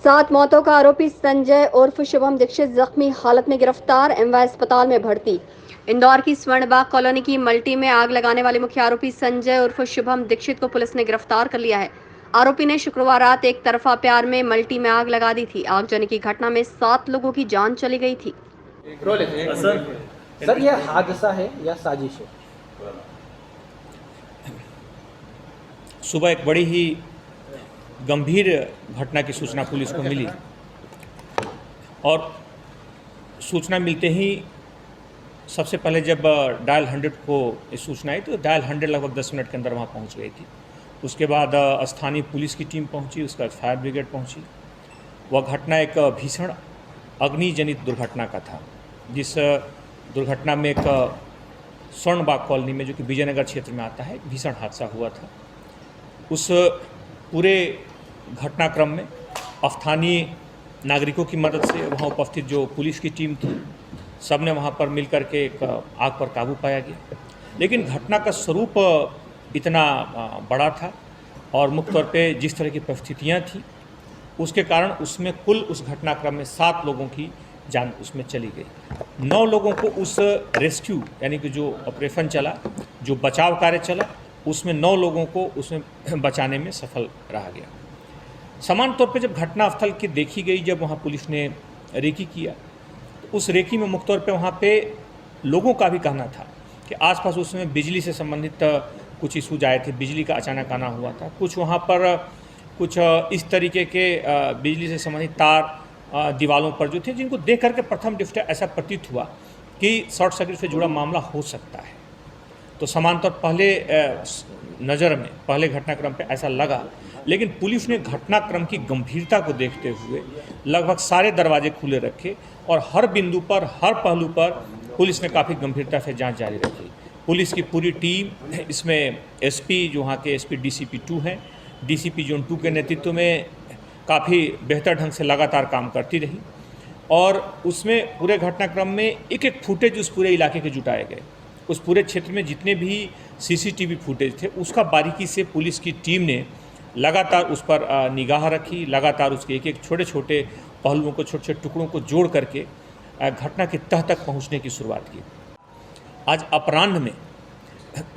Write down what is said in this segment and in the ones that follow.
7 मौतों का आरोपी संजय उर्फ शुभम दीक्षित जख्मी हालत में गिरफ्तार, एमवाय अस्पताल में भर्ती। इंदौर की स्वर्णबाग कॉलोनी की मल्टी में आग लगाने वाले मुख्य आरोपी संजय उर्फ शुभम दीक्षित को पुलिस ने गिरफ्तार कर लिया है। आरोपी ने शुक्रवार रात एक तरफा प्यार में मल्टी में आग लगा दी थी। आगजनी की घटना में 7 लोगों की जान चली गई थी। सर यह हादसा है या साजिश है? सुबह एक बड़ी ही गंभीर घटना की सूचना पुलिस को मिली और सूचना मिलते ही सबसे पहले जब डायल 100 को इस सूचना आई तो डायल 100 लगभग 10 मिनट के अंदर वहाँ पहुँच गई थी। उसके बाद स्थानीय पुलिस की टीम पहुँची, उसका फायर ब्रिगेड पहुँची। वह घटना एक भीषण अग्निजनित दुर्घटना का था, जिस दुर्घटना में एक स्वर्णबाग कॉलोनी में, जो कि विजयनगर क्षेत्र में आता है, भीषण हादसा हुआ था। उस पूरे घटनाक्रम में स्थानीय नागरिकों की मदद से वहाँ उपस्थित जो पुलिस की टीम थी, सब ने वहाँ पर मिलकर के एक आग पर काबू पाया गया। लेकिन घटना का स्वरूप इतना बड़ा था और मुख्य तौर पे जिस तरह की परिस्थितियाँ थी, उसके कारण उसमें कुल उस घटनाक्रम में 7 लोगों की जान उसमें चली गई। 9 लोगों को उस रेस्क्यू यानी कि जो ऑपरेशन चला, जो बचाव कार्य चला, उसमें 9 लोगों को उसमें बचाने में सफल रहा गया। समान तौर पे जब घटनास्थल की देखी गई, जब वहाँ पुलिस ने रेकी किया, तो उस रेकी में मुख्य तौर पे वहाँ पे लोगों का भी कहना था कि आसपास उसमें बिजली से संबंधित कुछ इशूज आए थे, बिजली का अचानक आना हुआ था। कुछ वहाँ पर कुछ इस तरीके के बिजली से संबंधित तार दीवारों पर जो थे, जिनको देख करके प्रथम दृष्टया ऐसा प्रतीत हुआ कि शॉर्ट सर्किट से जुड़ा मामला हो सकता है। तो समांतर पहले नज़र में पहले घटनाक्रम पे ऐसा लगा, लेकिन पुलिस ने घटनाक्रम की गंभीरता को देखते हुए लगभग सारे दरवाजे खुले रखे और हर बिंदु पर, हर पहलू पर पुलिस ने काफ़ी गंभीरता से जांच जारी रखी। पुलिस की पूरी टीम, इसमें एसपी जो वहाँ के एसपी डीसीपी 2 हैं, डीसीपी जोन 2 के नेतृत्व में काफ़ी बेहतर ढंग से लगातार काम करती रही और उसमें पूरे घटनाक्रम में एक एक फुटेज उस पूरे इलाके के जुटाए गए। उस पूरे क्षेत्र में जितने भी सीसीटीवी फुटेज थे, उसका बारीकी से पुलिस की टीम ने लगातार उस पर निगाह रखी, लगातार उसके एक एक छोटे छोटे पहलुओं को, छोटे छोटे टुकड़ों को जोड़ करके घटना की तह तक पहुंचने की शुरुआत की। आज अपराह्न में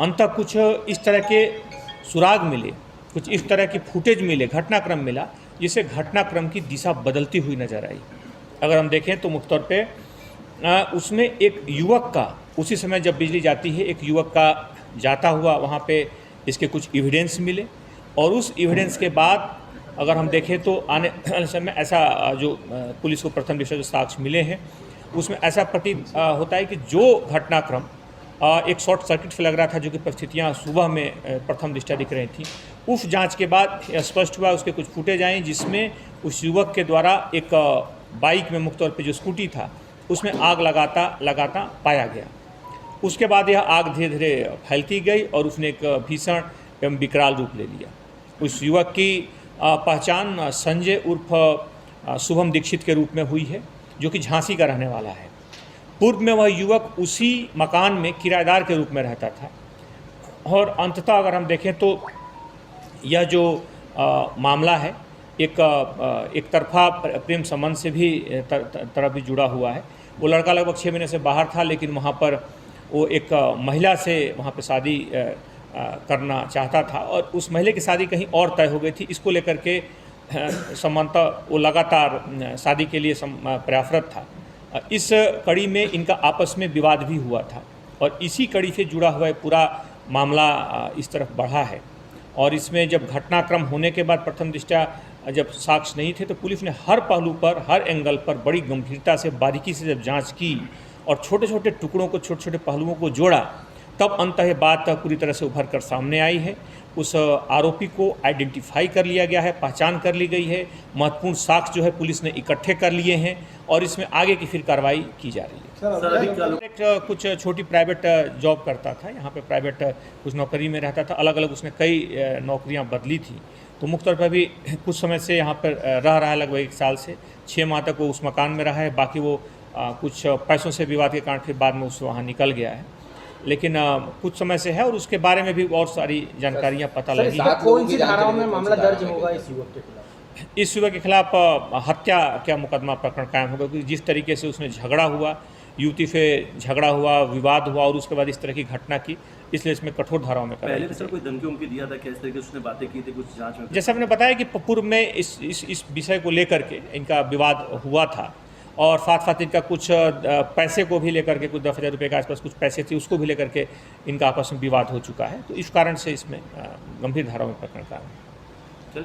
अंततः कुछ इस तरह के सुराग मिले, कुछ इस तरह की फुटेज मिले, घटनाक्रम मिला, जिससे घटनाक्रम की दिशा बदलती हुई नजर आई। अगर हम देखें तो मुख्य तौर पे उसमें एक युवक का, उसी समय जब बिजली जाती है, एक युवक का जाता हुआ वहाँ पे इसके कुछ एविडेंस मिले और उस एविडेंस के बाद अगर हम देखें तो आने समय ऐसा जो पुलिस को प्रथम दृष्टया जो साक्ष्य मिले हैं, उसमें ऐसा प्रतीत होता है कि जो घटनाक्रम एक शॉर्ट सर्किट से लग रहा था, जो कि परिस्थितियाँ सुबह में प्रथम दृष्टया दिख रही थी, उस जांच के बाद स्पष्ट हुआ, उसके कुछ फुटेज आए जिसमें उस युवक के द्वारा एक बाइक में, मुख्य तौर पे जो स्कूटी था, उसमें आग लगाता पाया गया। उसके बाद यह आग धीरे धीरे फैलती गई और उसने एक भीषण एवं विकराल रूप ले लिया। उस युवक की पहचान संजय उर्फ शुभम दीक्षित के रूप में हुई है, जो कि झांसी का रहने वाला है। पूर्व में वह युवक उसी मकान में किराएदार के रूप में रहता था और अंततः अगर हम देखें तो यह जो मामला है एक तरफा प्रेम संबंध से भी तरफ भी जुड़ा हुआ है। वो लड़का लगभग 6 महीने से बाहर था, लेकिन वहाँ पर वो एक महिला से वहाँ पे शादी करना चाहता था और उस महिला की शादी कहीं और तय हो गई थी। इसको लेकर के संबंधतः वो लगातार शादी के लिए प्रयासरत था। इस कड़ी में इनका आपस में विवाद भी हुआ था और इसी कड़ी से जुड़ा हुआ पूरा मामला इस तरफ बढ़ा है। और इसमें जब घटनाक्रम होने के बाद प्रथम दृष्टया जब साक्ष्य नहीं थे, तो पुलिस ने हर पहलू पर, हर एंगल पर बड़ी गंभीरता से, बारीकी से जब जांच की और छोटे छोटे टुकड़ों को, छोटे छोटे पहलुओं को जोड़ा, तब अंततः ये बात पूरी तरह से उभर कर सामने आई है। उस आरोपी को आइडेंटिफाई कर लिया गया है, पहचान कर ली गई है, महत्वपूर्ण साक्ष्य जो है पुलिस ने इकट्ठे कर लिए हैं और इसमें आगे की फिर कार्रवाई की जा रही है। कुछ छोटी प्राइवेट जॉब करता था, यहाँ पे प्राइवेट कुछ नौकरी में रहता था, अलग अलग उसने कई नौकरियाँ बदली थी। तो मुख्य तौर पर भी कुछ समय से यहाँ पर रह रहा है, लगभग 1 साल से 6 माह तक वो उस मकान में रहा है। बाकी वो कुछ पैसों से विवाद के कारण फिर बाद में उस वहाँ निकल गया है, लेकिन कुछ समय से है और उसके बारे में भी और सारी जानकारियाँ पता लगी। कौन सी धाराओं में मामला दर्ज होगा इस युवक के खिलाफ? इस युवक के खिलाफ हत्या का मुकदमा प्रकरण कायम होगा, क्योंकि जिस तरीके से उसने झगड़ा हुआ, युवती से झगड़ा हुआ, विवाद हुआ और उसके बाद इस तरह की घटना की, इसलिए इसमें कठोर धाराओं में पहले भी सर कोई धमकी उमकी दिया था, किस तरीके से उसने बातें की थी कुछ जांच में? जैसे हमने बताया कि पूर्व में इस विषय को लेकर के इनका विवाद हुआ था और साथ साथ इनका कुछ पैसे को भी लेकर के, कुछ 10,000 रुपये के आसपास कुछ पैसे थे, उसको भी लेकर के इनका आपस में विवाद हो चुका है। तो इस कारण से इसमें गंभीर धाराओं में प्रकरण का है। चल